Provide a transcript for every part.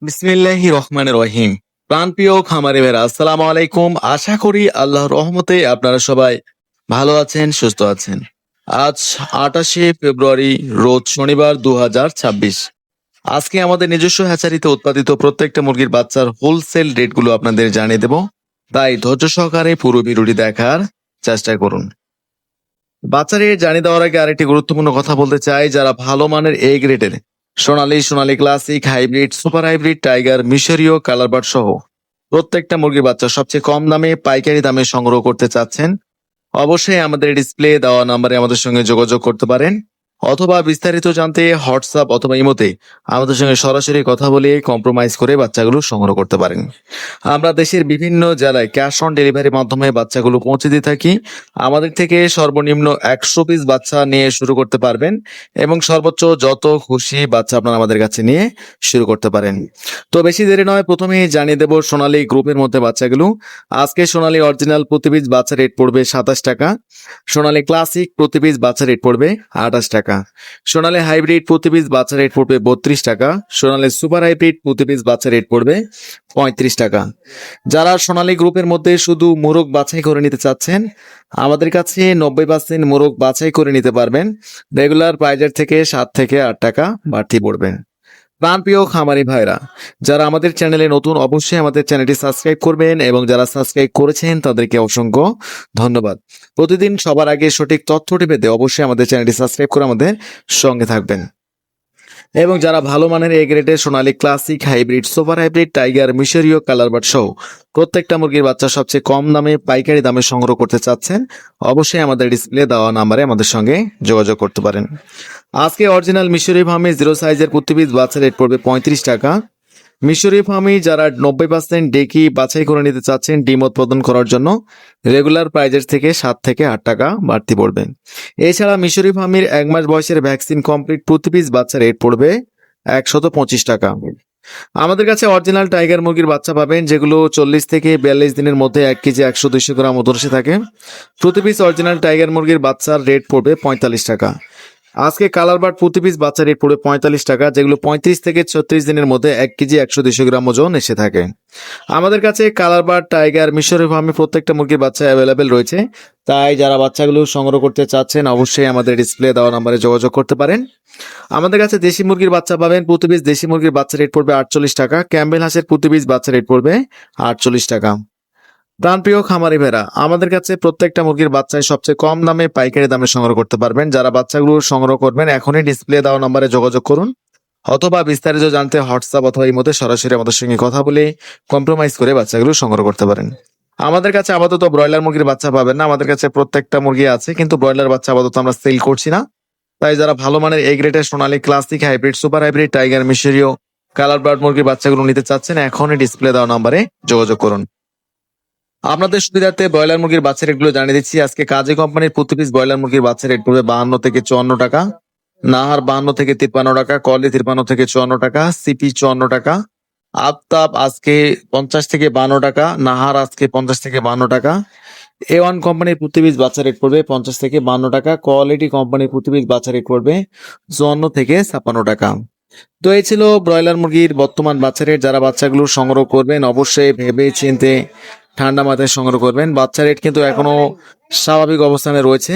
বিসমিল্লাহির রহমানির রহিম। প্রাণপ্রিয় খামারি ভাইরা, আসসালামু আলাইকুম। আশা করি আল্লাহর রহমতে আপনারা সবাই ভালো আছেন, সুস্থ আছেন। আজ 28শে ফেব্রুয়ারি, রোজ শনিবার 2026। আজকে আমাদের নিজস্ব হ্যাচারিতে উৎপাদিত প্রত্যেকটা মুরগির বাচ্চার হোলসেল রেটগুলো আপনাদের জানিয়ে দেব, তাই ধৈর্য সহকারে পুরো ভিডিওটি দেখার চেষ্টা করুন। বাচ্চা রেট জানিয়ে দেওয়ার আগে আরেকটি গুরুত্বপূর্ণ কথা বলতে চাই, যারা ভালো মানের এ গ্রেডের সোনালী classic, hybrid, super hybrid, tiger, মিশরীয়, কালারবার্ড সহ প্রত্যেকটা মুরগির বাচ্চা সবচেয়ে কম দামে পাইকারি দামে সংগ্রহ করতে চাচ্ছেন, অবশ্যই আমাদের ডিসপ্লে দেওয়া নাম্বারে আমাদের সঙ্গে যোগাযোগ করতে পারেন, অথবা বিস্তারিত জানতে হোয়াটসঅ্যাপ অথবা ইমোতে আমাদের সঙ্গে সরাসরি কথা বলে কম্প্রোমাইজ করে বাচ্চাগুলো সংগ্রহ করতে পারেন। আমরা দেশের বিভিন্ন জেলায় ক্যাশ অন ডেলিভারির মাধ্যমে বাচ্চাগুলো পৌঁছে দিয়ে থাকি। আমাদের থেকে সর্বনিম্ন 100 পিস বাচ্চা নিয়ে শুরু করতে পারবেন এবং সর্বোচ্চ যত খুশি বাচ্চা আপনারা আমাদের কাছে নিয়ে শুরু করতে পারেন। তো বেশি দেরি নয়, প্রথমেই জানিয়ে দেব সোনালী গ্রুপের মধ্যে বাচ্চাগুলো। আজকে সোনালী অরিজিনাল প্রতি পিস বাচ্চা রেট পড়বে 27 টাকা, সোনালী ক্লাসিক প্রতি পিস বাচ্চা রেট পড়বে 28 টাকা, সোনালী হাইব্রিড প্রতি পিস বাচ্চা রেট পড়বে 32 টাকা, সোনালী সুপার হাইব্রিড প্রতি পিস বাচ্চা রেট পড়বে 35 টাকা। যারা সোনালী গ্রুপের মধ্যে শুধু মোরগ বাছাই করে নিতে চাচ্ছেন, আমাদের কাছে 90% মোরগ বাছাই করে নিতে পারবেন। রেগুলার প্রাইজের থেকে 7 থেকে 8 টাকা বাড়তি পড়বে। প্রাণপ্রিয় খামারি ভাইরা, যারা আমাদের চ্যানেলে নতুন, অবশ্যই আমাদের চ্যানেলটি সাবস্ক্রাইব করবেন এবং যারা সাবস্ক্রাইব করেছেন তাদেরকে অসংখ্য ধন্যবাদ। প্রতিদিন সবার আগে সঠিক তথ্যটি পেতে অবশ্যই আমাদের চ্যানেলটি সাবস্ক্রাইব করে আমাদের সঙ্গে থাকবেন। এবং যারা ভালো মানের এ গ্রেডের সোনালী classic, hybrid, super hybrid, tiger, মিশরীয়, কালারবার্ড সহ প্রত্যেকটা মুরগির বাচ্চা সবচেয়ে কম দামে পাইকারি দামে সংগ্রহ করতে চাচ্ছেন, অবশ্যই আমাদের ডিসপ্লে দেওয়া নাম্বারে আমাদের সঙ্গে যোগাযোগ করতে পারেন। আজকে অরিজিনাল মিশরীয় ফার্মে 0 সাইজের প্রতি পিস বাচ্চা রেট পড়বে 35 টাকা। মিশরীয় ফার্মে যারা 90% ডেকি বাছাই করে নিতে চাচ্ছেন ডিম উৎপাদন করার জন্য, রেগুলার প্রাইজের থেকে 7 থেকে 8 টাকা বাড়তি পড়বে। এছাড়া মিশরীয় ফার্মের 1 মাস বয়সের ভ্যাকসিন কমপ্লিট প্রতি পিস বাচ্চা রেট পড়বে 125 টাকা। আমাদের কাছে অরিজিনাল টাইগার মুরগির বাচ্চা পাবেন, যেগুলো 40 থেকে 42 দিনের মধ্যে 1 কেজি 100-200 গ্রাম ওজনে থাকে। প্রতি পিস অরিজিনাল টাইগার মুরগির বাচ্চার রেট পড়বে 45 টাকা। আজকে কালারবার্ড প্রতি পিস বাচ্চা রেট পড়বে 45 টাকা, যেগুলো 35 থেকে 36 দিনের মধ্যে 1 কেজি 100-200 গ্রাম ওজন এসে থাকে। আমাদের কাছে কালারবার্ড, টাইগার, মিশরীয় ফার্মে প্রত্যেকটা মুরগির বাচ্চা অ্যাভেলেবেল রয়েছে, তাই যারা বাচ্চাগুলো সংগ্রহ করতে চাচ্ছেন অবশ্যই আমাদের ডিসপ্লে দেওয়া নাম্বারে যোগাযোগ করতে পারেন। আমাদের কাছে দেশি মুরগির বাচ্চা পাবেন, প্রতি পিস দেশি মুরগির বাচ্চা রেট পড়বে 48 টাকা। ক্যাম্বেল হাঁসের প্রতি পিস বাচ্চা রেট পড়বে 48 টাকা। প্রাণপ্রিয় খামারি ভেড়া, আমাদের কাছে প্রত্যেকটা মুরগির বাচ্চায় সবচেয়ে কম দামে পাইকারি দামে সংগ্রহ করতে পারবেন। যারা বাচ্চাগুলো সংগ্রহ করবেন এখনই ডিসপ্লে দেওয়া নম্বরে যোগাযোগ করুন, অথবা বিস্তারিত জানতে হোয়াটসঅ্যাপ অথবা ইমোতে সরাসরি আমাদের সঙ্গে কথা বলে কম্প্রোমাইজ করে বাচ্চাগুলো সংগ্রহ করতে পারেন। আমাদের কাছে আপাতত ব্রয়লার মুরগির বাচ্চা পাবেন না, আমাদের কাছে প্রত্যেকটা মুরগি আছে, কিন্তু ব্রয়লার বাচ্চা আপাতত আমরা সেল করছি না। তাই যারা ভালো মানের এ গ্রেডের সোনালী classic, hybrid, super hybrid, tiger, মিশরীয়, কালার বার্ড মুরগির বাচ্চাগুলো নিতে চাচ্ছেন এখনই ডিসপ্লে দেওয়া নম্বরে যোগাযোগ করুন। আপনাদের সুবিধার্থে ব্রয়লার মুরগির বাচ্চা রেটগুলো জানিয়ে দিচ্ছি। আজকে কাজী কোম্পানির প্রতি পিস ব্রয়লার মুরগির বাচ্চা রেট পড়বে 52 থেকে 54 টাকা, নাহার 52 থেকে 53 টাকা, কলি 53 থেকে 54 টাকা, সিপি 54 টাকা, আফতাব আজকে 50 থেকে 52 টাকা, নাহার আজকে 50 থেকে 52 টাকা। A1 কোম্পানির প্রতি পিস বাচ্চা রেট পড়বে 50 থেকে 52 টাকা, কোয়ালিটি কোম্পানির প্রতি পিস বাচ্চা রেট পড়বে 54 থেকে 56 টাকা। তো এই ছিল ব্রয়লার মুরগির বর্তমান বাচ্চা রেট। যারা বাচ্চাগুলো সংগ্রহ করবেন অবশ্যই ভেবে চিনতে ঠান্ডা মাথায় সংগ্রহ করবেন। বাচ্চা রেট কিন্তু এখনো স্বাভাবিক অবস্থানে রয়েছে,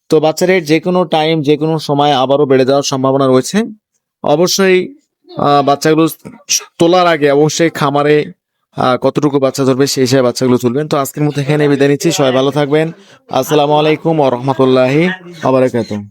তো বাচ্চা রেট যে কোনো টাইম যে কোনো সময় আবারও বেড়ে যাওয়ার সম্ভাবনা রয়েছে। অবশ্যই বাচ্চাগুলো তোলার আগে অবশ্যই খামারে কতটুকু বাচ্চা ধরবে সেই হিসাবে বাচ্চাগুলো তুলবেন। তো আজকের মতো এখানে বিদায় নিচ্ছি, সবাই ভালো থাকবেন। আসসালামু আলাইকুম ওয়া রাহমাতুল্লাহি ওয়া বারাকাতুহু।